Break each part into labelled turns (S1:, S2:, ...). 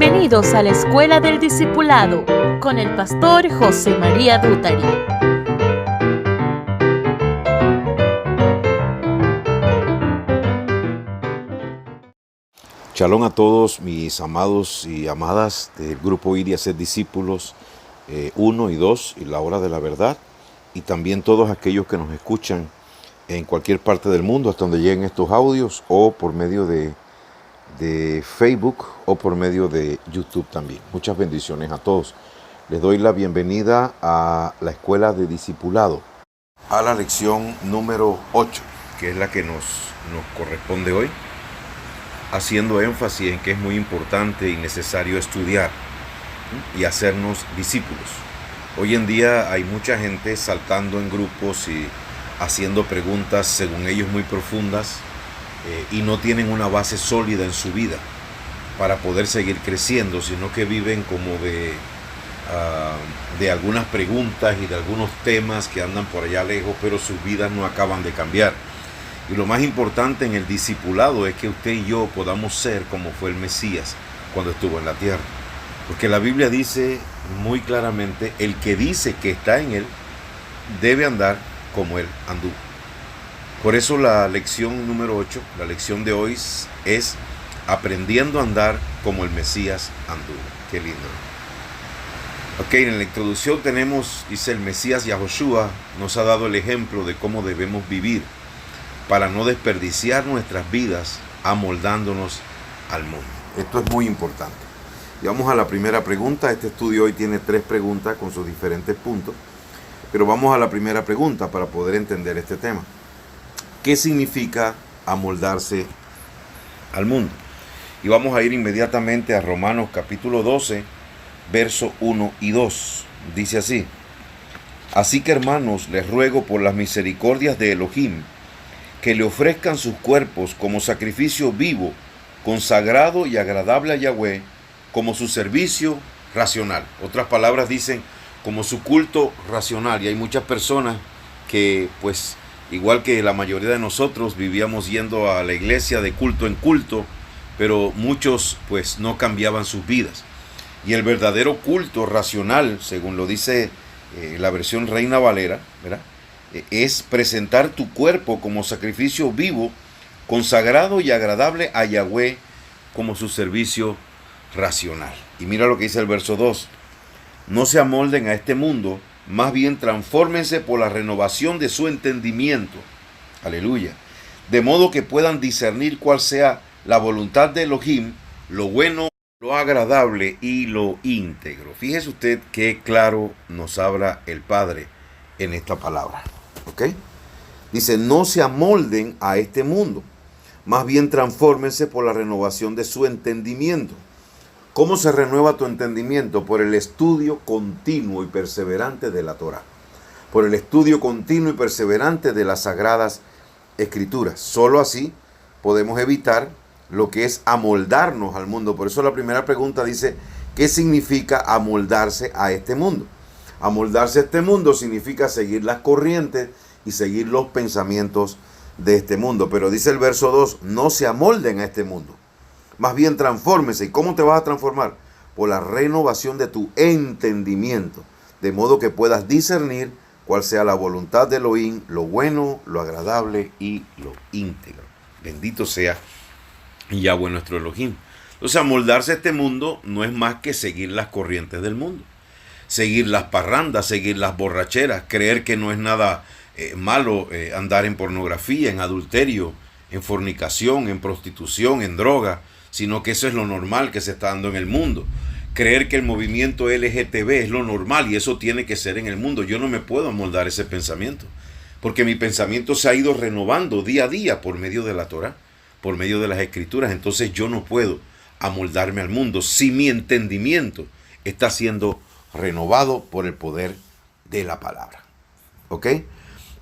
S1: Bienvenidos a la Escuela del Discipulado con el pastor José María Dútari.
S2: Shalom a todos mis amados y amadas del grupo Ir y Hacer Discípulos 1 y 2 y la Hora de la Verdad, y también todos aquellos que nos escuchan en cualquier parte del mundo hasta donde lleguen estos audios, o por medio de Facebook o por medio de YouTube también. Muchas bendiciones a todos. Les doy la bienvenida a la Escuela de Discipulado, a la lección número 8, que es la que nos corresponde hoy, haciendo énfasis en que es muy importante y necesario estudiar y hacernos discípulos. Hoy en día hay mucha gente saltando en grupos y haciendo preguntas según ellos muy profundas, y no tienen una base sólida en su vida para poder seguir creciendo, sino que viven como de algunas preguntas y de algunos temas que andan por allá lejos, pero sus vidas no acaban de cambiar. Y lo más importante en el discipulado es que usted y yo podamos ser como fue el Mesías cuando estuvo en la tierra. Porque la Biblia dice muy claramente, el que dice que está en él, debe andar como él anduvo. Por eso la lección número 8, la lección de hoy es aprendiendo a andar como el Mesías anduvo. Qué lindo. Ok, en la introducción tenemos, dice, el Mesías Yahoshua nos ha dado el ejemplo de cómo debemos vivir para no desperdiciar nuestras vidas amoldándonos al mundo. Esto es muy importante. Y vamos a la primera pregunta. Este estudio hoy tiene 3 preguntas con sus diferentes puntos, pero vamos a la primera pregunta para poder entender este tema. ¿Qué significa amoldarse al mundo? Y vamos a ir inmediatamente a Romanos capítulo 12, verso 1 y 2. Dice así: Así que, hermanos, les ruego por las misericordias de Elohim, que le ofrezcan sus cuerpos como sacrificio vivo, consagrado y agradable a Yahweh, como su servicio racional. Otras palabras dicen, como su culto racional. Y hay muchas personas que, pues, igual que la mayoría de nosotros, vivíamos yendo a la iglesia de culto en culto, pero muchos pues no cambiaban sus vidas. Y el verdadero culto racional, según lo dice la versión Reina Valera, ¿verdad?, es presentar tu cuerpo como sacrificio vivo, consagrado y agradable a Yahweh, como su servicio racional. Y mira lo que dice el verso 2. No se amolden a este mundo, más bien transfórmense por la renovación de su entendimiento. Aleluya. De modo que puedan discernir cuál sea la voluntad de Elohim, lo bueno, lo agradable y lo íntegro. Fíjese usted qué claro nos habla el Padre en esta palabra. ¿Ok? Dice, no se amolden a este mundo, más bien transfórmense por la renovación de su entendimiento. ¿Cómo se renueva tu entendimiento? Por el estudio continuo y perseverante de la Torah. Por el estudio continuo y perseverante de las Sagradas Escrituras. Solo así podemos evitar lo que es amoldarnos al mundo. Por eso la primera pregunta dice, ¿qué significa amoldarse a este mundo? Amoldarse a este mundo significa seguir las corrientes y seguir los pensamientos de este mundo. Pero dice el verso 2, no se amolden a este mundo. Más bien transfórmese. ¿Y cómo te vas a transformar? Por la renovación de tu entendimiento, de modo que puedas discernir cuál sea la voluntad de Elohim, lo bueno, lo agradable y lo íntegro. Bendito sea Yahweh nuestro Elohim. Entonces, amoldarse a este mundo no es más que seguir las corrientes del mundo, seguir las parrandas, seguir las borracheras, creer que no es nada malo andar en pornografía, en adulterio, en fornicación, en prostitución, en droga, sino que eso es lo normal que se está dando en el mundo. Creer que el movimiento LGTB es lo normal y eso tiene que ser en el mundo. Yo no me puedo amoldar ese pensamiento, porque mi pensamiento se ha ido renovando día a día por medio de la Torah, por medio de las Escrituras. Entonces yo no puedo amoldarme al mundo si mi entendimiento está siendo renovado por el poder de la palabra. ¿Ok?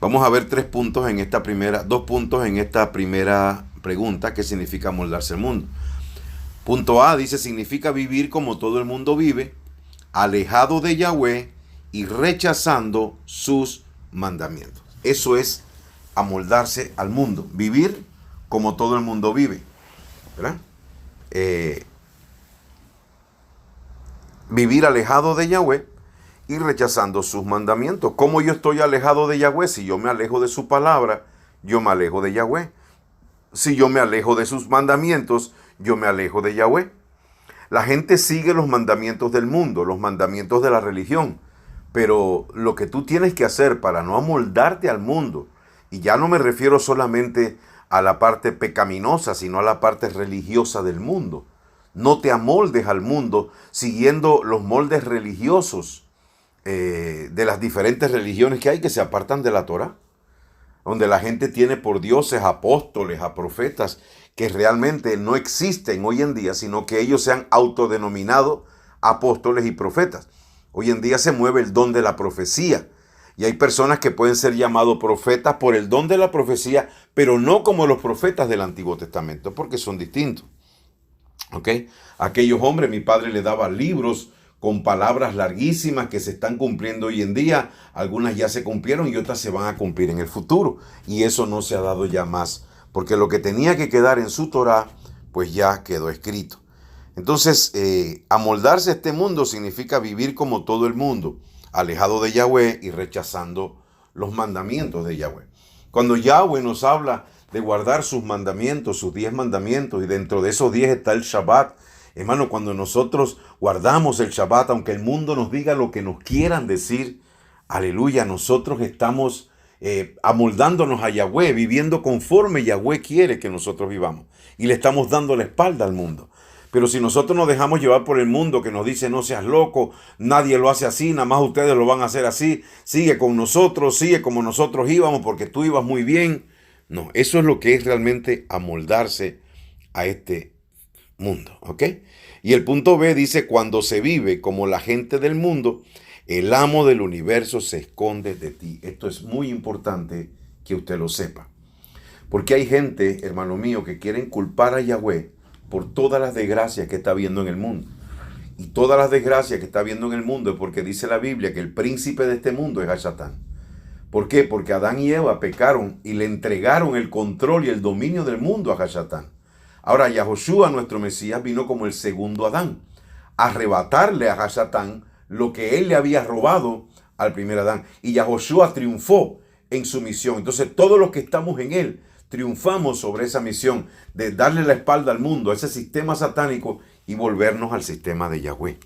S2: Vamos a ver 2 puntos en esta primera pregunta. ¿Qué significa amoldarse al mundo? Punto A dice, significa vivir como todo el mundo vive, alejado de Yahweh y rechazando sus mandamientos. Eso es amoldarse al mundo, vivir como todo el mundo vive, ¿verdad? vivir alejado de Yahweh y rechazando sus mandamientos. ¿Cómo yo estoy alejado de Yahweh? Si yo me alejo de su palabra, yo me alejo de Yahweh. Si yo me alejo de sus mandamientos, yo me alejo de Yahweh. La gente sigue los mandamientos del mundo, los mandamientos de la religión. Pero lo que tú tienes que hacer para no amoldarte al mundo, y ya no me refiero solamente a la parte pecaminosa, sino a la parte religiosa del mundo. No te amoldes al mundo siguiendo los moldes religiosos de las diferentes religiones que hay que se apartan de la Torah, donde la gente tiene por dioses a apóstoles, a profetas, que realmente no existen hoy en día, sino que ellos se han autodenominado apóstoles y profetas. Hoy en día se mueve el don de la profecía. Y hay personas que pueden ser llamados profetas por el don de la profecía, pero no como los profetas del Antiguo Testamento, porque son distintos. ¿Ok? Aquellos hombres, mi padre les daba libros con palabras larguísimas que se están cumpliendo hoy en día. Algunas ya se cumplieron y otras se van a cumplir en el futuro. Y eso no se ha dado ya más, porque lo que tenía que quedar en su Torah, pues ya quedó escrito. Entonces, amoldarse a este mundo significa vivir como todo el mundo, alejado de Yahweh y rechazando los mandamientos de Yahweh. Cuando Yahweh nos habla de guardar sus mandamientos, sus 10 mandamientos, y dentro de esos 10 está el Shabbat, hermano, cuando nosotros guardamos el Shabbat, aunque el mundo nos diga lo que nos quieran decir, aleluya, nosotros estamos amoldándonos a Yahweh, viviendo conforme Yahweh quiere que nosotros vivamos, y le estamos dando la espalda al mundo. Pero si nosotros nos dejamos llevar por el mundo que nos dice no seas loco, nadie lo hace así, nada más ustedes lo van a hacer así, sigue con nosotros, sigue como nosotros íbamos porque tú ibas muy bien. No, eso es lo que es realmente amoldarse a este mundo, ¿ok? Y el punto B dice, cuando se vive como la gente del mundo, el amo del universo se esconde de ti. Esto es muy importante que usted lo sepa. Porque hay gente, hermano mío, que quieren culpar a Yahweh por todas las desgracias que está viendo en el mundo. Y todas las desgracias que está viendo en el mundo es porque dice la Biblia que el príncipe de este mundo es Satán. ¿Por qué? Porque Adán y Eva pecaron y le entregaron el control y el dominio del mundo a Satán. Ahora Yahoshua, nuestro Mesías, vino como el segundo Adán, a arrebatarle a Satán lo que él le había robado al primer Adán. Y Yahoshua triunfó en su misión. Entonces todos los que estamos en él triunfamos sobre esa misión de darle la espalda al mundo, a ese sistema satánico, y volvernos al sistema de Yahweh.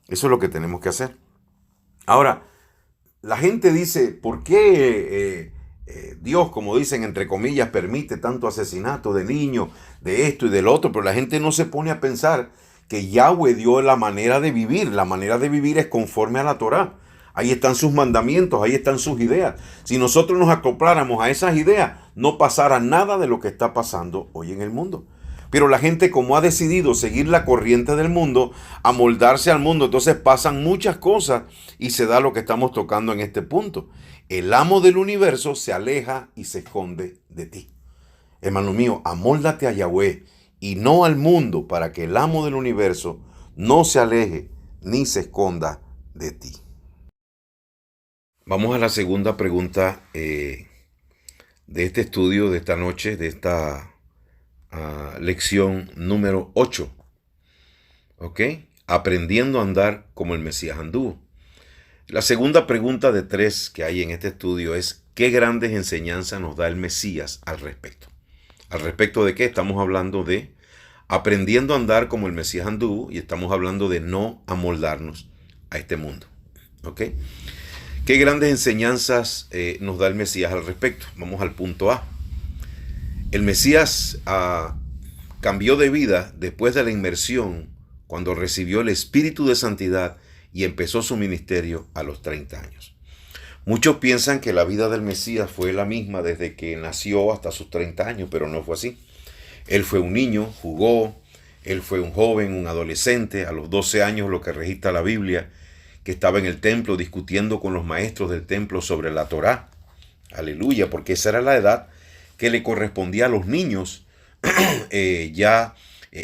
S2: Eso es lo que tenemos que hacer. Ahora, la gente dice, ¿por qué Dios, como dicen entre comillas, permite tanto asesinato de niños, de esto y del otro? Pero la gente no se pone a pensar que Yahweh dio la manera de vivir. La manera de vivir es conforme a la Torah. Ahí están sus mandamientos, ahí están sus ideas. Si nosotros nos acopláramos a esas ideas, no pasara nada de lo que está pasando hoy en el mundo. Pero la gente, como ha decidido seguir la corriente del mundo, amoldarse al mundo, entonces pasan muchas cosas y se da lo que estamos tocando en este punto. El amo del universo se aleja y se esconde de ti. Hermano mío, amóldate a Yahweh y no al mundo, para que el amo del universo no se aleje ni se esconda de ti. Vamos a la segunda pregunta de este estudio de esta noche, de esta lección número 8. ¿Ok? Aprendiendo a andar como el Mesías anduvo. La segunda pregunta de 3 que hay en este estudio es, ¿qué grandes enseñanzas nos da el Mesías al respecto? ¿Al respecto de qué? Estamos hablando de aprendiendo a andar como el Mesías anduvo, y estamos hablando de no amoldarnos a este mundo. ¿Ok? ¿Qué grandes enseñanzas nos da el Mesías al respecto? Vamos al punto A. El Mesías cambió de vida después de la inmersión, cuando recibió el Espíritu de Santidad y empezó su ministerio a los 30 años. Muchos piensan que la vida del Mesías fue la misma desde que nació hasta sus 30 años, pero no fue así. Él fue un niño, jugó, él fue un joven, un adolescente, a los 12 años, lo que registra la Biblia, que estaba en el templo discutiendo con los maestros del templo sobre la Torá. Aleluya, porque esa era la edad que le correspondía a los niños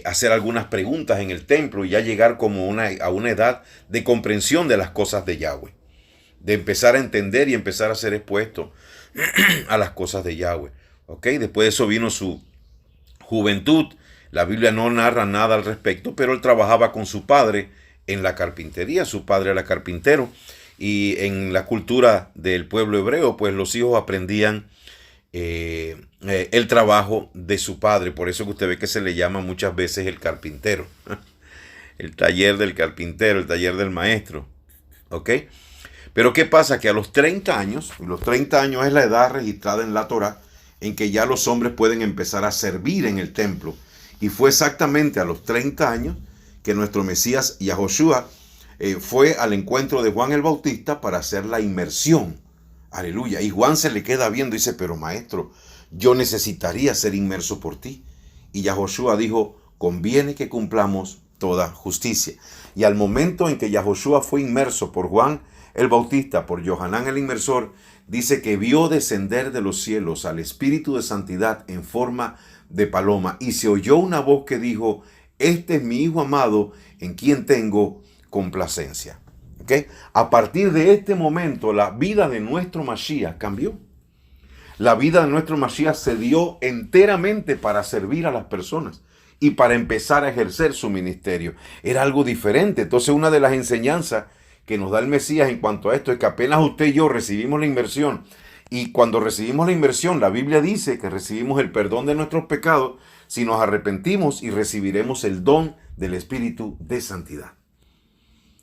S2: hacer algunas preguntas en el templo y ya llegar como a una edad de comprensión de las cosas de Yahweh, de empezar a entender y empezar a ser expuesto a las cosas de Yahweh. ¿Ok? Después de eso vino su juventud. La Biblia no narra nada al respecto, pero él trabajaba con su padre en la carpintería. Su padre era carpintero y en la cultura del pueblo hebreo, pues los hijos aprendían el trabajo de su padre. Por eso que usted ve que se le llama muchas veces el carpintero. El taller del carpintero, el taller del maestro. ¿Ok? Pero ¿qué pasa? Que a los 30 años, y los 30 años es la edad registrada en la Torá, en que ya los hombres pueden empezar a servir en el templo. Y fue exactamente a los 30 años que nuestro Mesías Yahoshua fue al encuentro de Juan el Bautista para hacer la inmersión. Aleluya. Y Juan se le queda viendo y dice, pero maestro, yo necesitaría ser inmerso por ti. Y Yahoshua dijo, conviene que cumplamos toda justicia. Y al momento en que Yahoshua fue inmerso por Juan el Bautista, por Yohanan el inmersor, dice que vio descender de los cielos al Espíritu de Santidad en forma de paloma. Y se oyó una voz que dijo, este es mi Hijo amado en quien tengo complacencia. ¿Okay? A partir de este momento, la vida de nuestro Mashiach cambió. La vida de nuestro Mashiach se dio enteramente para servir a las personas y para empezar a ejercer su ministerio. Era algo diferente. Entonces, una de las enseñanzas que nos da el Mesías en cuanto a esto es que apenas usted y yo recibimos la inmersión, y cuando recibimos la inmersión, la Biblia dice que recibimos el perdón de nuestros pecados si nos arrepentimos, y recibiremos el don del Espíritu de Santidad.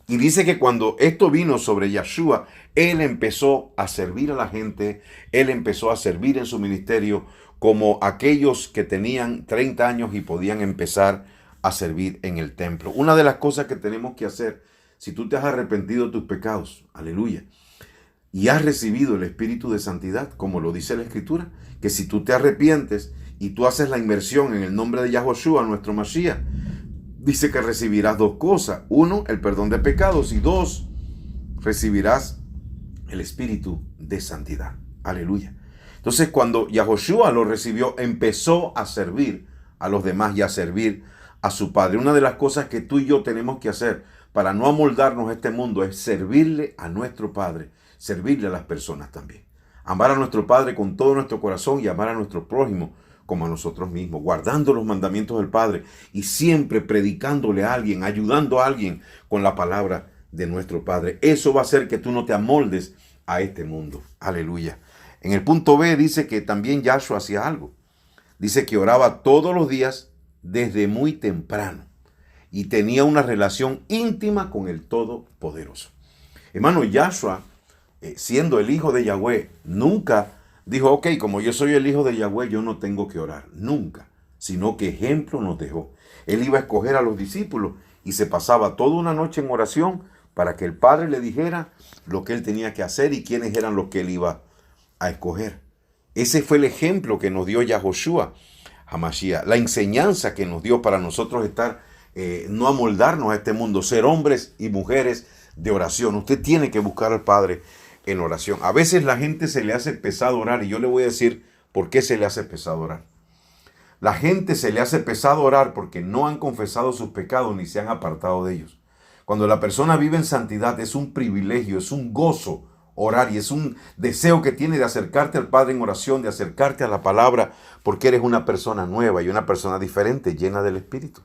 S2: Y dice que cuando esto vino sobre Yeshua, él empezó a servir a la gente, él empezó a servir en su ministerio como aquellos que tenían 30 años y podían empezar a servir en el templo. Una de las cosas que tenemos que hacer, si tú te has arrepentido de tus pecados, aleluya, y has recibido el Espíritu de Santidad, como lo dice la Escritura, que si tú te arrepientes y tú haces la inmersión en el nombre de Yahoshua, nuestro Mashiach, dice que recibirás dos cosas. Uno, el perdón de pecados, y dos, recibirás el Espíritu de Santidad. Aleluya. Entonces, cuando Yahoshua lo recibió, empezó a servir a los demás y a servir a su Padre. Una de las cosas que tú y yo tenemos que hacer para no amoldarnos a este mundo es servirle a nuestro Padre, servirle a las personas también. Amar a nuestro Padre con todo nuestro corazón y amar a nuestro prójimo como a nosotros mismos, guardando los mandamientos del Padre y siempre predicándole a alguien, ayudando a alguien con la palabra de nuestro Padre. Eso va a hacer que tú no te amoldes a este mundo. Aleluya. En el punto B dice que también Yahshua hacía algo. Dice que oraba todos los días desde muy temprano y tenía una relación íntima con el Todopoderoso. Hermano, Yahshua, siendo el Hijo de Yahweh, nunca dijo, ok, como yo soy el Hijo de Yahweh, yo no tengo que orar. Nunca. Sino que ejemplo nos dejó. Él iba a escoger a los discípulos y se pasaba toda una noche en oración para que el Padre le dijera lo que él tenía que hacer y quiénes eran los que él iba a escoger. Ese fue el ejemplo que nos dio Yahoshua HaMashiach. La enseñanza que nos dio para nosotros estar, no amoldarnos a este mundo, ser hombres y mujeres de oración. Usted tiene que buscar al Padre en oración. A veces la gente se le hace pesado orar, y yo le voy a decir por qué se le hace pesado orar. La gente se le hace pesado orar porque no han confesado sus pecados ni se han apartado de ellos. Cuando la persona vive en santidad, es un privilegio, es un gozo orar, y es un deseo que tiene de acercarte al Padre en oración, de acercarte a la palabra, porque eres una persona nueva y una persona diferente, llena del Espíritu.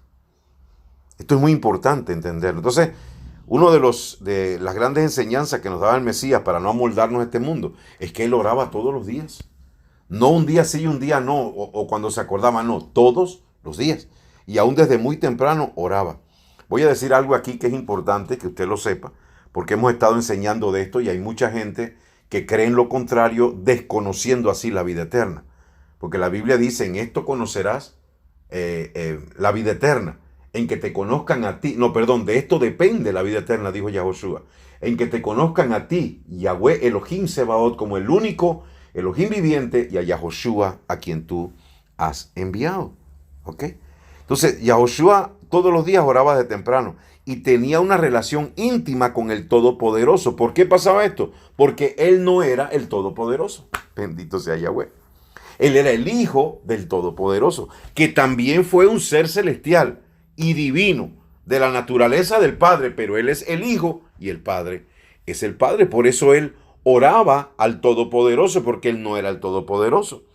S2: Esto es muy importante entenderlo. Entonces, uno de las grandes enseñanzas que nos daba el Mesías para no amoldarnos a este mundo es que él oraba todos los días. No un día sí y un día no, o cuando se acordaba, no, todos los días. Y aún desde muy temprano oraba. Voy a decir algo aquí que es importante que usted lo sepa, porque hemos estado enseñando de esto y hay mucha gente que cree en lo contrario, desconociendo así la vida eterna. Porque la Biblia dice, en esto conocerás la vida eterna, en que te conozcan a ti, de esto depende la vida eterna, dijo Yahoshua, en que te conozcan a ti, Yahweh Elohim Sebaot, como el único Elohim viviente, y a Yahoshua, a quien tú has enviado. ¿Ok? Entonces, Yahoshua todos los días oraba de temprano y tenía una relación íntima con el Todopoderoso. ¿Por qué pasaba esto? Porque él no era el Todopoderoso. Bendito sea Yahweh. Él era el Hijo del Todopoderoso, que también fue un ser celestial y divino, de la naturaleza del Padre, pero él es el Hijo y el Padre es el Padre. Por eso él oraba al Todopoderoso, porque él no era el Todopoderoso.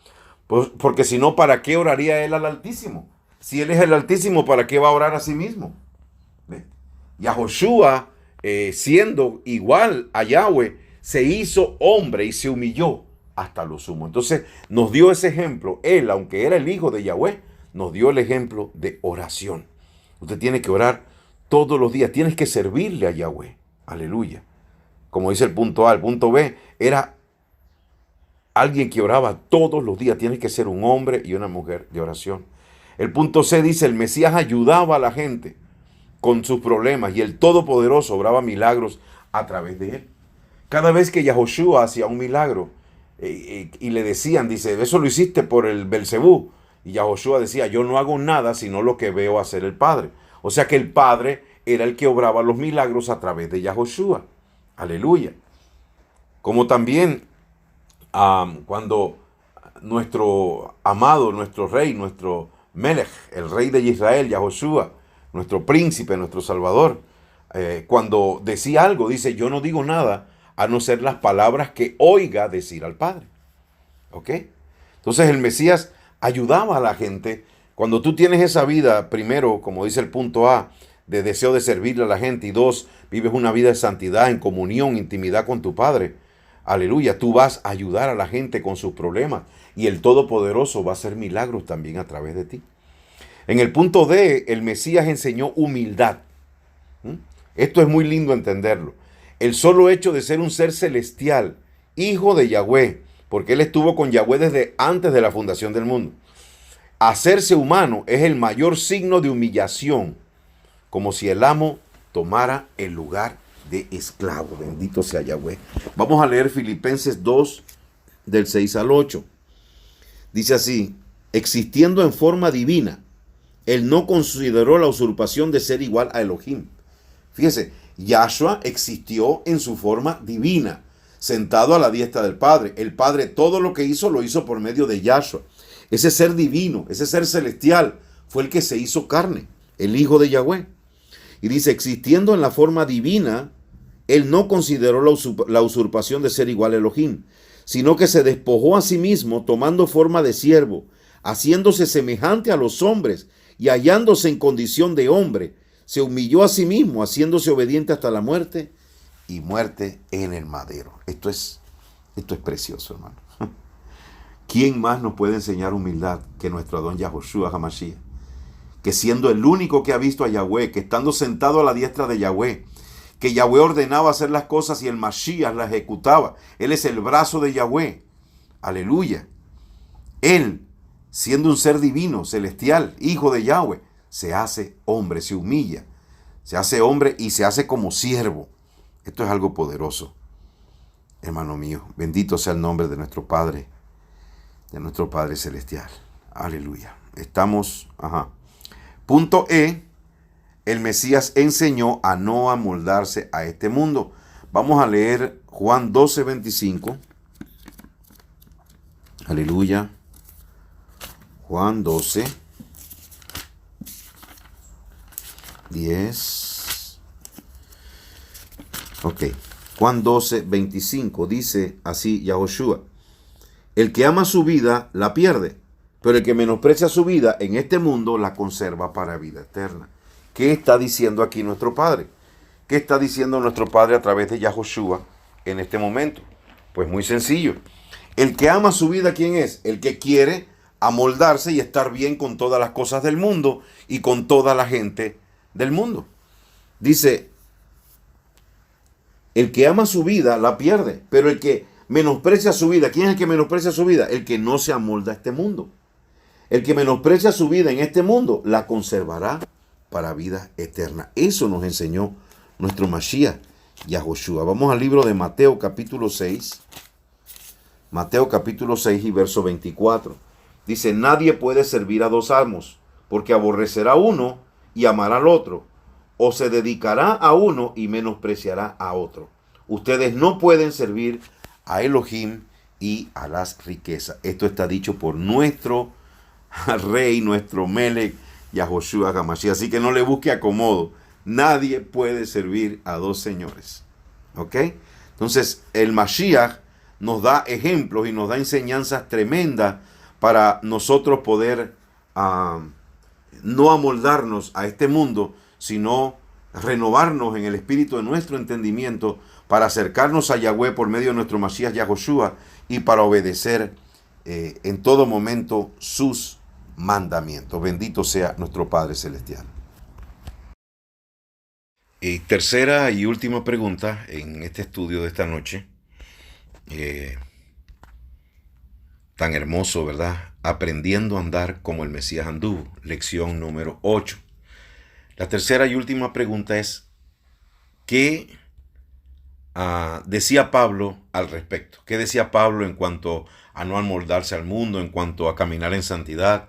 S2: Porque si no, ¿para qué oraría él al Altísimo? Si él es el Altísimo, ¿para qué va a orar a sí mismo? ¿Ve? Yahoshua, siendo igual a Yahweh, se hizo hombre y se humilló hasta lo sumo. Entonces nos dio ese ejemplo. Él, aunque era el hijo de Yahweh, nos dio el ejemplo de oración. Usted tiene que orar todos los días. Tienes que servirle a Yahweh. Aleluya. Como dice el punto A. El punto B era alguien que oraba todos los días. Tienes que ser un hombre y una mujer de oración. El punto C dice, el Mesías ayudaba a la gente con sus problemas y el Todopoderoso obraba milagros a través de él. Cada vez que Yahoshua hacía un milagro y le decían, dice, eso lo hiciste por el Belcebú. Y Yahoshua decía, yo no hago nada sino lo que veo hacer el Padre. O sea que el Padre era el que obraba los milagros a través de Yahoshua. Aleluya. Como también cuando nuestro amado, nuestro rey, nuestro Melech, el rey de Israel, Yahoshua, nuestro príncipe, nuestro salvador, cuando decía algo, dice, yo no digo nada a no ser las palabras que oiga decir al Padre. ¿Ok? Entonces el Mesías ayudaba a la gente. Cuando tú tienes esa vida, primero, como dice el punto A, de deseo de servirle a la gente, y dos, vives una vida de santidad, en comunión, intimidad con tu Padre, aleluya, tú vas a ayudar a la gente con sus problemas, y el Todopoderoso va a hacer milagros también a través de ti. En el punto D, el Mesías enseñó humildad. Esto es muy lindo entenderlo. El solo hecho de ser un ser celestial, hijo de Yahweh, porque él estuvo con Yahweh desde antes de la fundación del mundo. Hacerse humano es el mayor signo de humillación, como si el amo tomara el lugar de esclavo. Bendito sea Yahweh. Vamos a leer Filipenses 2, del 6 al 8. Dice así, existiendo en forma divina, él no consideró la usurpación de ser igual a Elohim. Fíjese, Yahshua existió en su forma divina, sentado a la diestra del Padre. El Padre todo lo que hizo, lo hizo por medio de Yahshua. Ese ser divino, ese ser celestial, fue el que se hizo carne, el Hijo de Yahweh. Y dice, existiendo en la forma divina, él no consideró la usurpación de ser igual a Elohim, sino que se despojó a sí mismo, tomando forma de siervo, haciéndose semejante a los hombres y hallándose en condición de hombre, se humilló a sí mismo, haciéndose obediente hasta la muerte y muerte en el madero. Esto es precioso, hermano. ¿Quién más nos puede enseñar humildad que nuestro Adón Yahoshua HaMashiach? Que siendo el único que ha visto a Yahweh, que estando sentado a la diestra de Yahweh, que Yahweh ordenaba hacer las cosas y el Mashiach las ejecutaba. Él es el brazo de Yahweh. Aleluya. Él, siendo un ser divino, celestial, hijo de Yahweh, se hace hombre, se humilla, se hace hombre y se hace como siervo. Esto es algo poderoso, hermano mío. Bendito sea el nombre de nuestro Padre celestial. Aleluya. Estamos, Punto E, el Mesías enseñó a no amoldarse a este mundo. Vamos a leer Juan 12, 25. Aleluya. Juan 12, 10. Ok. Juan 12, 25. Dice así Yahoshua. El que ama su vida la pierde, pero el que menosprecia su vida en este mundo la conserva para vida eterna. ¿Qué está diciendo aquí nuestro Padre? ¿Qué está diciendo nuestro Padre a través de Yahoshua en este momento? Pues muy sencillo. El que ama su vida, ¿quién es? El que quiere amoldarse y estar bien con todas las cosas del mundo y con toda la gente del mundo. Dice, el que ama su vida la pierde, pero el que menosprecia su vida, ¿quién es el que menosprecia su vida? El que no se amolda a este mundo. El que menosprecia su vida en este mundo la conservará para vida eterna. Eso nos enseñó nuestro Mashiach, Yahoshua. Vamos al libro de Mateo capítulo 6. Mateo capítulo 6 y verso 24. Dice, nadie puede servir a dos amos, porque aborrecerá a uno y amará al otro, o se dedicará a uno y menospreciará a otro. Ustedes no pueden servir a Elohim y a las riquezas. Esto está dicho por nuestro rey, nuestro Melech, Yahoshua HaMashiach. Así que no le busque acomodo. Nadie puede servir a dos señores. ¿Ok? Entonces, el Mashiach nos da ejemplos y nos da enseñanzas tremendas para nosotros poder no amoldarnos a este mundo, sino renovarnos en el espíritu de nuestro entendimiento para acercarnos a Yahweh por medio de nuestro Mashiach Yahoshua y para obedecer en todo momento sus mandamientos. Bendito sea nuestro Padre Celestial. Y tercera y última pregunta en este estudio de esta noche. Tan hermoso, ¿verdad? Aprendiendo a andar como el Mesías anduvo. Lección número 8. La tercera y última pregunta es, ¿qué decía Pablo al respecto? ¿Qué decía Pablo en cuanto a no amoldarse al mundo, en cuanto a caminar en santidad?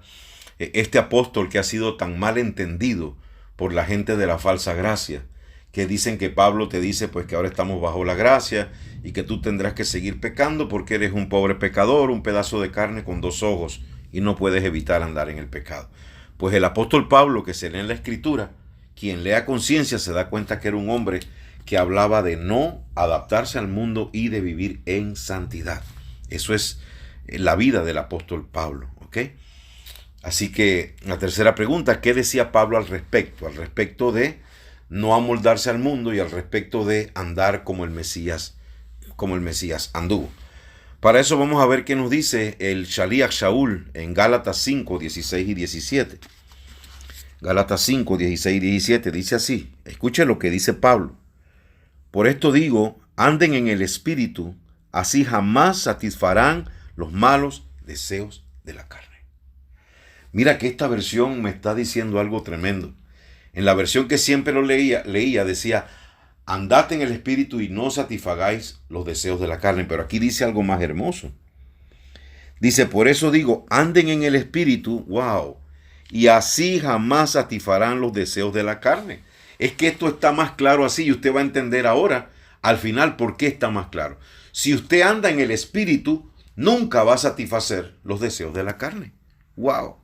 S2: Este apóstol que ha sido tan mal entendido por la gente de la falsa gracia, que dicen que Pablo te dice pues que ahora estamos bajo la gracia y que tú tendrás que seguir pecando porque eres un pobre pecador, un pedazo de carne con dos ojos y no puedes evitar andar en el pecado. Pues el apóstol Pablo, que se lee en la Escritura, quien lea conciencia se da cuenta que era un hombre que hablaba de no adaptarse al mundo y de vivir en santidad. Eso es la vida del apóstol Pablo, ¿ok? Así que la tercera pregunta, ¿qué decía Pablo al respecto? Al respecto de no amoldarse al mundo y al respecto de andar como el Mesías anduvo. Para eso vamos a ver qué nos dice el Shaliach Shaul en Gálatas 5, 16 y 17. Gálatas 5, 16 y 17 dice así, escuche lo que dice Pablo. Por esto digo, anden en el Espíritu, así jamás satisfarán los malos deseos de la carne. Mira que esta versión me está diciendo algo tremendo. En la versión que siempre lo leía decía, andad en el Espíritu y no satisfagáis los deseos de la carne. Pero aquí dice algo más hermoso. Dice, por eso digo, anden en el Espíritu, wow, y así jamás satisfarán los deseos de la carne. Es que esto está más claro así y usted va a entender ahora, al final, por qué está más claro. Si usted anda en el Espíritu, nunca va a satisfacer los deseos de la carne. Wow.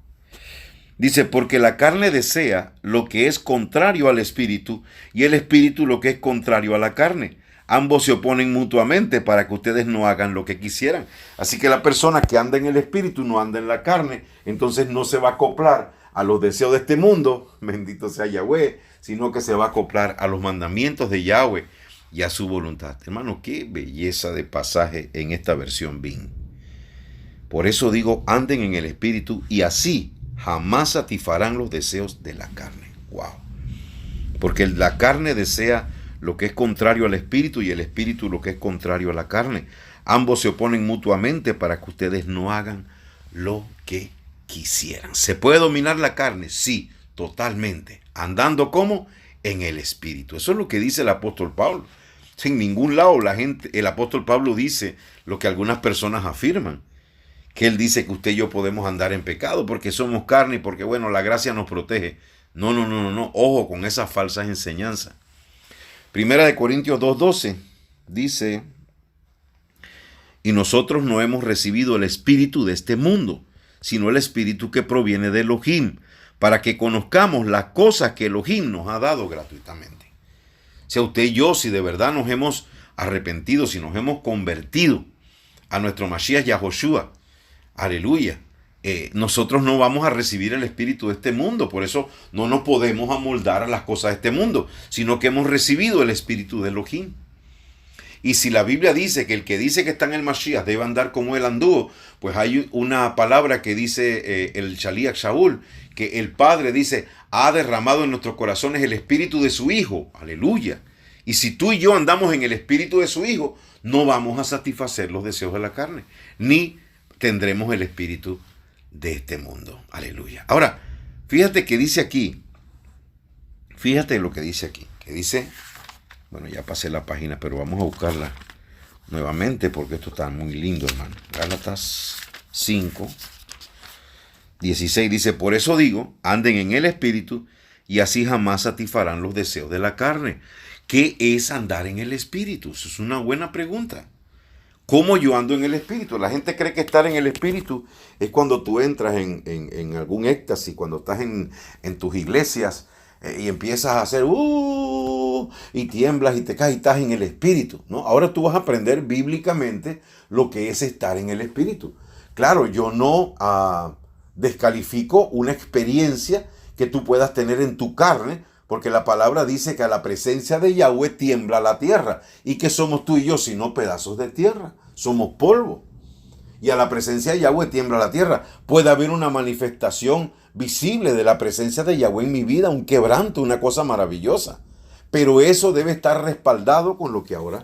S2: Dice, porque la carne desea lo que es contrario al espíritu y el espíritu lo que es contrario a la carne. Ambos se oponen mutuamente para que ustedes no hagan lo que quisieran. Así que la persona que anda en el espíritu no anda en la carne, entonces no se va a acoplar a los deseos de este mundo, bendito sea Yahweh, sino que se va a acoplar a los mandamientos de Yahweh y a su voluntad. Hermano, qué belleza de pasaje en esta versión BIN. Por eso digo, anden en el espíritu y así jamás satisfarán los deseos de la carne. Wow. Porque la carne desea lo que es contrario al espíritu y el espíritu lo que es contrario a la carne. Ambos se oponen mutuamente para que ustedes no hagan lo que quisieran. ¿Se puede dominar la carne? Sí, totalmente. ¿Andando cómo? En el espíritu. Eso es lo que dice el apóstol Pablo. En ningún lado el apóstol Pablo dice lo que algunas personas afirman. Que él dice que usted y yo podemos andar en pecado porque somos carne y porque, bueno, la gracia nos protege. No. Ojo con esas falsas enseñanzas. Primera de Corintios 2:12 dice, y nosotros no hemos recibido el espíritu de este mundo, sino el espíritu que proviene de Elohim, para que conozcamos las cosas que Elohim nos ha dado gratuitamente. O sea, usted y yo, si de verdad nos hemos arrepentido, si nos hemos convertido a nuestro Mashiach Yahoshua, aleluya, nosotros no vamos a recibir el espíritu de este mundo, por eso no nos podemos amoldar a las cosas de este mundo, sino que hemos recibido el espíritu de Elohim. Y si la Biblia dice que el que dice que está en el Mashiach debe andar como él anduvo, pues hay una palabra que dice el Shaliach Shaul, que el Padre dice, ha derramado en nuestros corazones el espíritu de su Hijo, aleluya. Y si tú y yo andamos en el espíritu de su Hijo, no vamos a satisfacer los deseos de la carne, ni tendremos el espíritu de este mundo. Aleluya. Ahora, fíjate que dice aquí, fíjate lo que dice aquí, que dice, bueno, ya pasé la página, pero vamos a buscarla nuevamente porque esto está muy lindo, hermano. Gálatas 5, 16 dice, por eso digo, anden en el espíritu y así jamás satisfarán los deseos de la carne. ¿Qué es andar en el espíritu? Eso es una buena pregunta. ¿Cómo yo ando en el espíritu? La gente cree que estar en el espíritu es cuando tú entras en algún éxtasis, cuando estás en tus iglesias y empiezas a hacer y tiemblas y te caes y estás en el espíritu, ¿no? Ahora tú vas a aprender bíblicamente lo que es estar en el espíritu. Claro, yo no descalifico una experiencia que tú puedas tener en tu carne Porque la palabra dice que a la presencia de Yahweh tiembla la tierra. ¿Y qué somos tú y yo sino pedazos de tierra? Somos polvo. Y a la presencia de Yahweh tiembla la tierra. Puede haber una manifestación visible de la presencia de Yahweh en mi vida, un quebranto, una cosa maravillosa. Pero eso debe estar respaldado con lo que ahora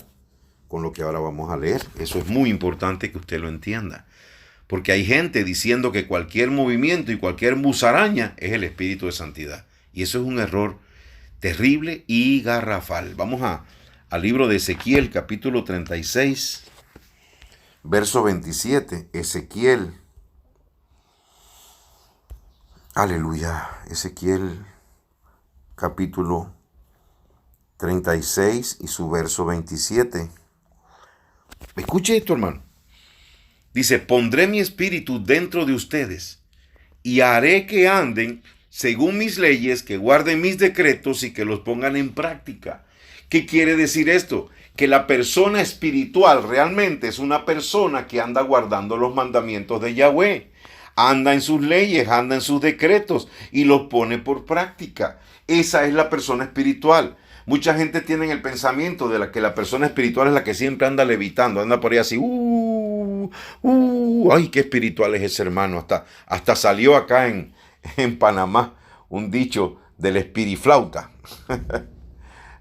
S2: vamos a leer. Eso es muy importante que usted lo entienda. Porque hay gente diciendo que cualquier movimiento y cualquier musaraña es el espíritu de santidad. Y eso es un error terrible y garrafal. Vamos al libro de Ezequiel, capítulo 36, verso 27. Ezequiel. Aleluya. Ezequiel, capítulo 36 y su verso 27. Escuche esto, hermano. Dice, pondré mi espíritu dentro de ustedes y haré que anden según mis leyes, que guarden mis decretos y que los pongan en práctica. ¿Qué quiere decir esto? Que la persona espiritual realmente es una persona que anda guardando los mandamientos de Yahweh. Anda en sus leyes, anda en sus decretos y los pone por práctica. Esa es la persona espiritual. Mucha gente tiene el pensamiento de que la persona espiritual es la que siempre anda levitando, anda por ahí así, ay, qué espiritual es ese hermano. Hasta salió acá en Panamá un dicho del espiriflauta.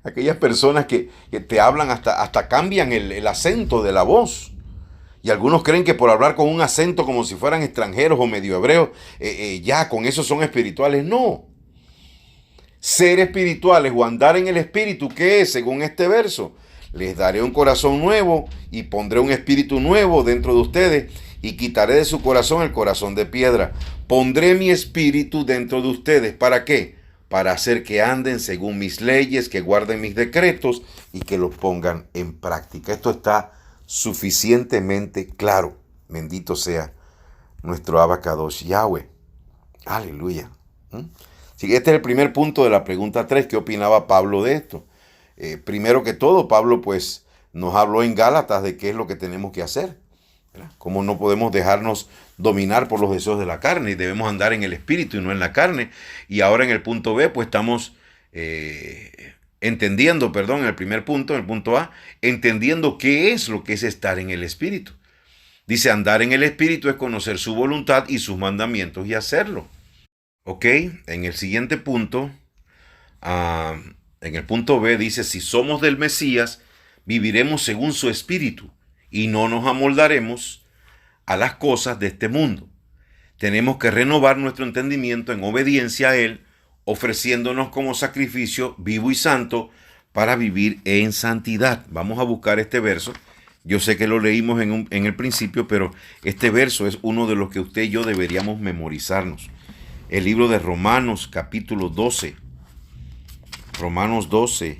S2: Aquellas personas que te hablan hasta cambian el acento de la voz. Y algunos creen que por hablar con un acento como si fueran extranjeros o medio hebreos, ya con eso son espirituales. No. Ser espirituales o andar en el espíritu, ¿qué es? Según este verso, les daré un corazón nuevo y pondré un espíritu nuevo dentro de ustedes y quitaré de su corazón el corazón de piedra. Pondré mi espíritu dentro de ustedes. ¿Para qué? Para hacer que anden según mis leyes, que guarden mis decretos y que los pongan en práctica. Esto está suficientemente claro. Bendito sea nuestro Abacadosh Yahweh. Aleluya. Así que este es el primer punto de la pregunta 3. ¿Qué opinaba Pablo de esto? Primero que todo, Pablo pues nos habló en Gálatas de qué es lo que tenemos que hacer. ¿Verdad? Cómo no podemos dejarnos dominar por los deseos de la carne y debemos andar en el espíritu y no en la carne. Y ahora en el punto B pues estamos entendiendo, en el primer punto, en el punto A, entendiendo qué es lo que es estar en el espíritu. Dice, andar en el espíritu es conocer su voluntad y sus mandamientos y hacerlo. Ok, en el siguiente punto, en el punto B dice, si somos del Mesías, viviremos según su espíritu y no nos amoldaremos a las cosas de este mundo. Tenemos que renovar nuestro entendimiento en obediencia a Él, ofreciéndonos como sacrificio vivo y santo para vivir en santidad. Vamos a buscar este verso. Yo sé que lo leímos en el principio, pero este verso es uno de los que usted y yo deberíamos memorizarnos. El libro de Romanos, capítulo 12. Romanos 12,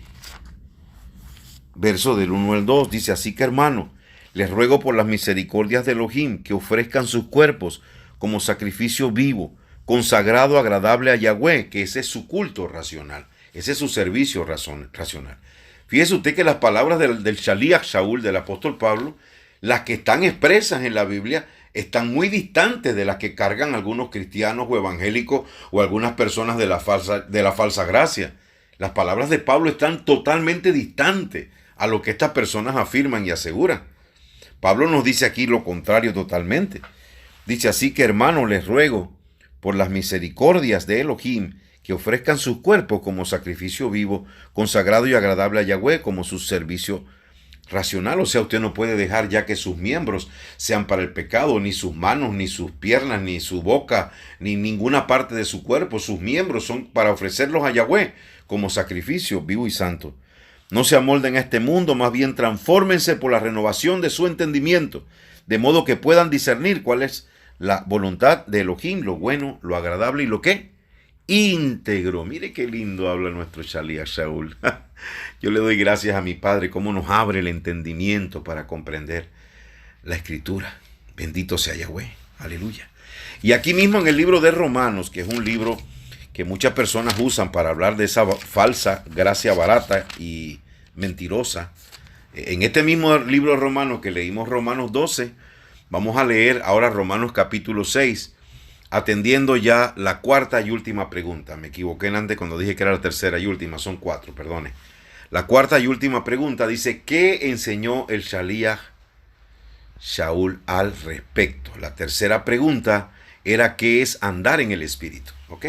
S2: verso del 1 al 2. Dice, así que hermano, les ruego por las misericordias de Elohim que ofrezcan sus cuerpos como sacrificio vivo, consagrado, agradable a Yahweh, que ese es su culto racional. Ese es su servicio racional. Fíjese usted que las palabras del Shaliach Shaul, del apóstol Pablo, las que están expresas en la Biblia, están muy distantes de las que cargan algunos cristianos o evangélicos o algunas personas de la falsa gracia. Las palabras de Pablo están totalmente distantes a lo que estas personas afirman y aseguran. Pablo nos dice aquí lo contrario totalmente. Dice, así que hermanos, les ruego por las misericordias de Elohim que ofrezcan sus cuerpos como sacrificio vivo, consagrado y agradable a Yahweh, como su servicio racional. O sea, usted no puede dejar ya que sus miembros sean para el pecado, ni sus manos, ni sus piernas, ni su boca, ni ninguna parte de su cuerpo. Sus miembros son para ofrecerlos a Yahweh como sacrificio vivo y santo. No se amolden a este mundo, más bien transfórmense por la renovación de su entendimiento, de modo que puedan discernir cuál es la voluntad de Elohim, lo bueno, lo agradable y lo que íntegro. Mire qué lindo habla nuestro Shaliach Shaul. Yo le doy gracias a mi Padre, cómo nos abre el entendimiento para comprender la Escritura. Bendito sea Yahweh. Aleluya. Y aquí mismo en el libro de Romanos, que es un libro que muchas personas usan para hablar de esa falsa gracia barata y mentirosa, en este mismo libro de Romanos que leímos Romanos 12, vamos a leer ahora Romanos capítulo 6. atendiendo ya la cuarta y última pregunta. Me equivoqué antes cuando dije que era la tercera y última, son 4, perdone. La cuarta y última pregunta dice, ¿qué enseñó el Shaliach Shaul al respecto? La tercera pregunta era, ¿qué es andar en el Espíritu? ¿Ok?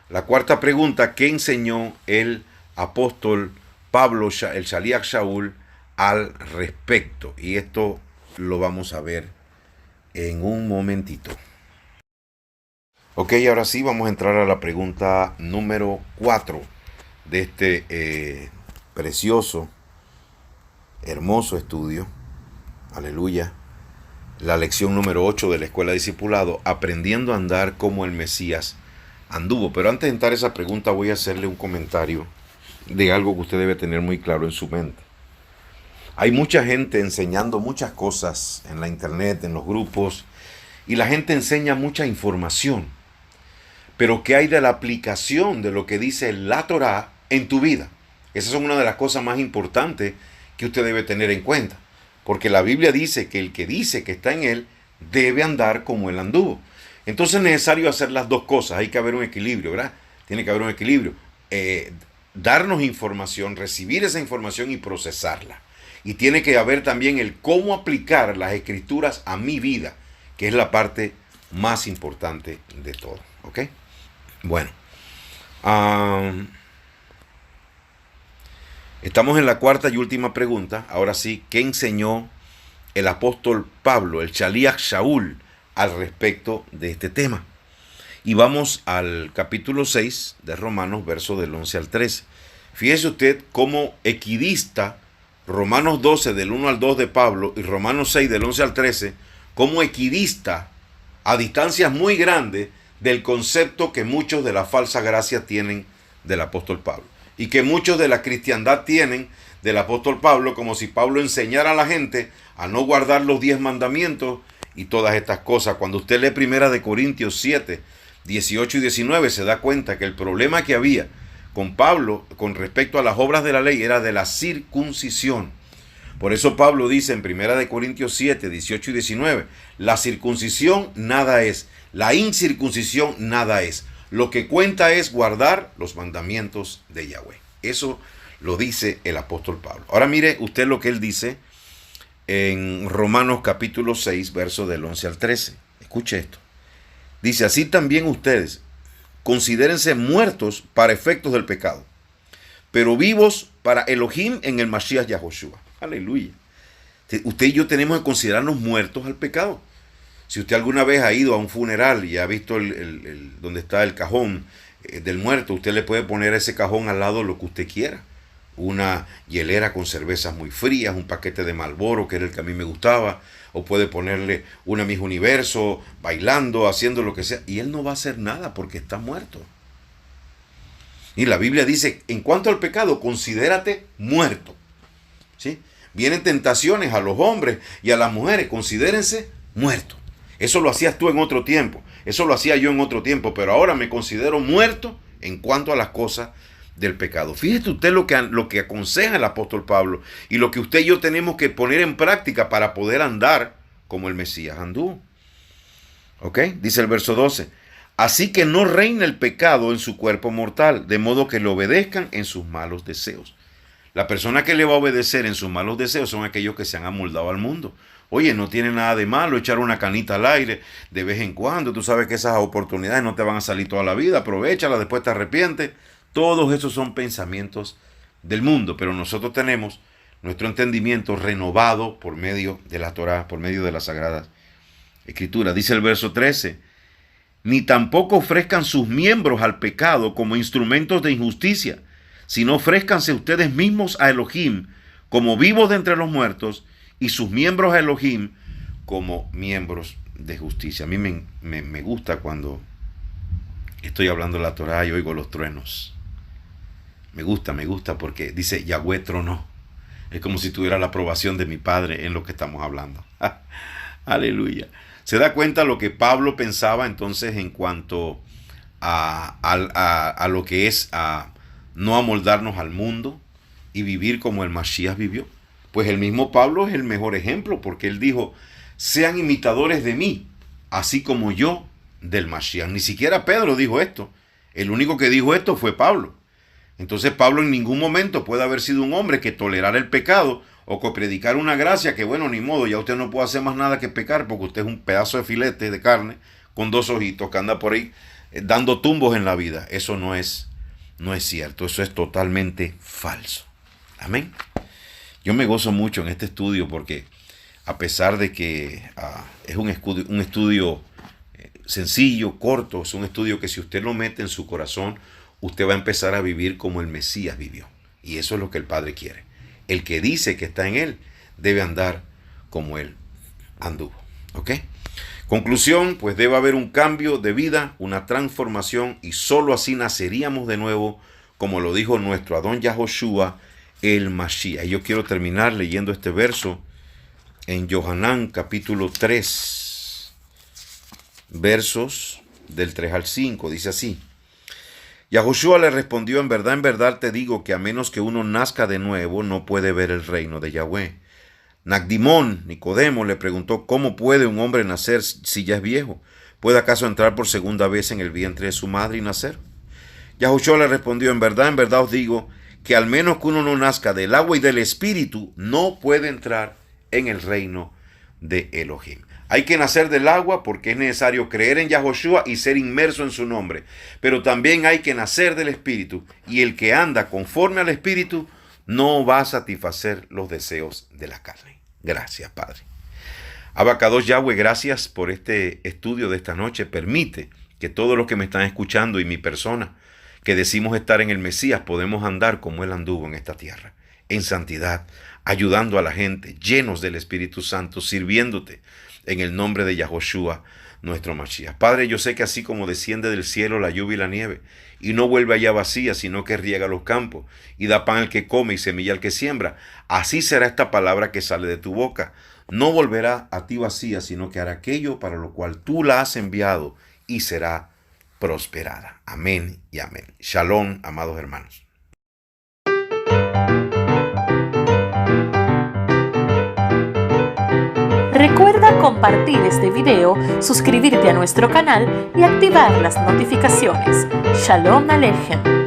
S2: La cuarta pregunta, ¿qué enseñó el apóstol Pablo, el Shaliach Shaul, al respecto? Y esto lo vamos a ver en un momentito. Ok, ahora sí vamos a entrar a la pregunta número 4 de este precioso, hermoso estudio. Aleluya. La lección número 8 de la Escuela de Discipulado, aprendiendo a andar como el Mesías anduvo. Pero antes de entrar a esa pregunta voy a hacerle un comentario de algo que usted debe tener muy claro en su mente. Hay mucha gente enseñando muchas cosas en la internet, en los grupos, y la gente enseña mucha información. Pero ¿qué hay de la aplicación de lo que dice la Torá en tu vida? Esas son una de las cosas más importantes que usted debe tener en cuenta. Porque la Biblia dice que el que dice que está en él debe andar como él anduvo. Entonces es necesario hacer las dos cosas. Hay que haber un equilibrio, ¿verdad? Tiene que haber un equilibrio. Darnos información, recibir esa información y procesarla. Y tiene que haber también el cómo aplicar las escrituras a mi vida, que es la parte más importante de todo. ¿Ok? Bueno. Estamos en la cuarta y última pregunta. Ahora sí, ¿qué enseñó el apóstol Pablo, el Shaliach Shaul, al respecto de este tema? Y vamos al capítulo 6 de Romanos, verso del 11 al 13. Fíjese usted cómo equidista Romanos 12 del 1 al 2 de Pablo y Romanos 6 del 11 al 13, cómo equidista a distancias muy grandes del concepto que muchos de la falsa gracia tienen del apóstol Pablo. Y que muchos de la cristiandad tienen del apóstol Pablo, como si Pablo enseñara a la gente a no guardar los 10 mandamientos y todas estas cosas. Cuando usted lee 1 Corintios 7, 18 y 19, se da cuenta que el problema que había con Pablo con respecto a las obras de la ley era de la circuncisión. Por eso Pablo dice en 1 Corintios 7, 18 y 19, la circuncisión nada es, la incircuncisión nada es. Lo que cuenta es guardar los mandamientos de Yahweh. Eso lo dice el apóstol Pablo. Ahora mire usted lo que él dice en Romanos capítulo 6, verso del 11 al 13. Escuche esto. Dice, así también ustedes considérense muertos para efectos del pecado, pero vivos para Elohim en el Mashiach Yahoshua. Aleluya. Usted y yo tenemos que considerarnos muertos al pecado. Si usted alguna vez ha ido a un funeral y ha visto donde está el cajón del muerto, usted le puede poner a ese cajón al lado lo que usted quiera. Una hielera con cervezas muy frías, un paquete de Marlboro, que era el que a mí me gustaba, o puede ponerle una Miss Universo, bailando, haciendo lo que sea, y él no va a hacer nada porque está muerto. Y la Biblia dice, en cuanto al pecado, considérate muerto. ¿Sí? Vienen tentaciones a los hombres y a las mujeres, considérense muertos. Eso lo hacías tú en otro tiempo, eso lo hacía yo en otro tiempo, pero ahora me considero muerto en cuanto a las cosas del pecado. Fíjese usted lo que aconseja el apóstol Pablo y lo que usted y yo tenemos que poner en práctica para poder andar como el Mesías anduvo. ¿Ok? Dice el verso 12. Así que no reina el pecado en su cuerpo mortal, de modo que le obedezcan en sus malos deseos. La persona que le va a obedecer en sus malos deseos son aquellos que se han amoldado al mundo. Oye, no tiene nada de malo echar una canita al aire de vez en cuando. Tú sabes que esas oportunidades no te van a salir toda la vida. Aprovéchalas, después te arrepientes. Todos esos son pensamientos del mundo. Pero nosotros tenemos nuestro entendimiento renovado por medio de la Torá, por medio de las Sagradas Escrituras. Dice el verso 13. Ni tampoco ofrezcan sus miembros al pecado como instrumentos de injusticia, sino ofrézcanse ustedes mismos a Elohim como vivos de entre los muertos y sus miembros a Elohim como miembros de justicia. A mí me gusta cuando estoy hablando de la Torá y oigo los truenos. Me gusta porque dice Yahweh tronó. Es como si tuviera la aprobación de mi Padre en lo que estamos hablando. Aleluya. ¿Se da cuenta lo que Pablo pensaba entonces en cuanto a lo que es no amoldarnos al mundo y vivir como el Mashiach vivió? Pues el mismo Pablo es el mejor ejemplo porque él dijo, sean imitadores de mí, así como yo del Mashiach. Ni siquiera Pedro dijo esto. El único que dijo esto fue Pablo. Entonces Pablo en ningún momento puede haber sido un hombre que tolerara el pecado o que predicara una gracia que, bueno, ni modo, ya usted no puede hacer más nada que pecar porque usted es un pedazo de filete de carne con dos ojitos que anda por ahí dando tumbos en la vida. Eso no es cierto, eso es totalmente falso. Amén. Yo me gozo mucho en este estudio porque a pesar de que es un estudio sencillo, corto, es un estudio que si usted lo mete en su corazón, usted va a empezar a vivir como el Mesías vivió. Y eso es lo que el Padre quiere. El que dice que está en Él debe andar como Él anduvo. ¿Ok? Conclusión, pues debe haber un cambio de vida, una transformación, y solo así naceríamos de nuevo, como lo dijo nuestro Adón Yahoshua, el Mashiach. Y yo quiero terminar leyendo este verso en Yohanan capítulo 3, versos del 3 al 5. Dice así: Yahoshua le respondió, en verdad te digo que a menos que uno nazca de nuevo, no puede ver el reino de Yahweh. Nacdimón, Nicodemo, le preguntó, ¿cómo puede un hombre nacer si ya es viejo? ¿Puede acaso entrar por segunda vez en el vientre de su madre y nacer? Yahoshua le respondió, en verdad os digo que al menos que uno no nazca del agua y del espíritu, no puede entrar en el reino de Elohim. Hay que nacer del agua porque es necesario creer en Yahoshua y ser inmerso en su nombre. Pero también hay que nacer del espíritu, y el que anda conforme al espíritu no va a satisfacer los deseos de la carne. Gracias, Padre. Abacados Yahweh, gracias por este estudio de esta noche. Permite que todos los que me están escuchando y mi persona, que decimos estar en el Mesías, podemos andar como Él anduvo en esta tierra, en santidad, ayudando a la gente, llenos del Espíritu Santo, sirviéndote en el nombre de Yahoshua, nuestro Mashiach. Padre, yo sé que así como desciende del cielo la lluvia y la nieve, y no vuelve allá vacía, sino que riega los campos, y da pan al que come y semilla al que siembra, así será esta palabra que sale de tu boca. No volverá a ti vacía, sino que hará aquello para lo cual tú la has enviado, y será prosperada. Amén y amén. Shalom, amados hermanos.
S1: Recuerda compartir este video, suscribirte a nuestro canal y activar las notificaciones. Shalom Aleichem.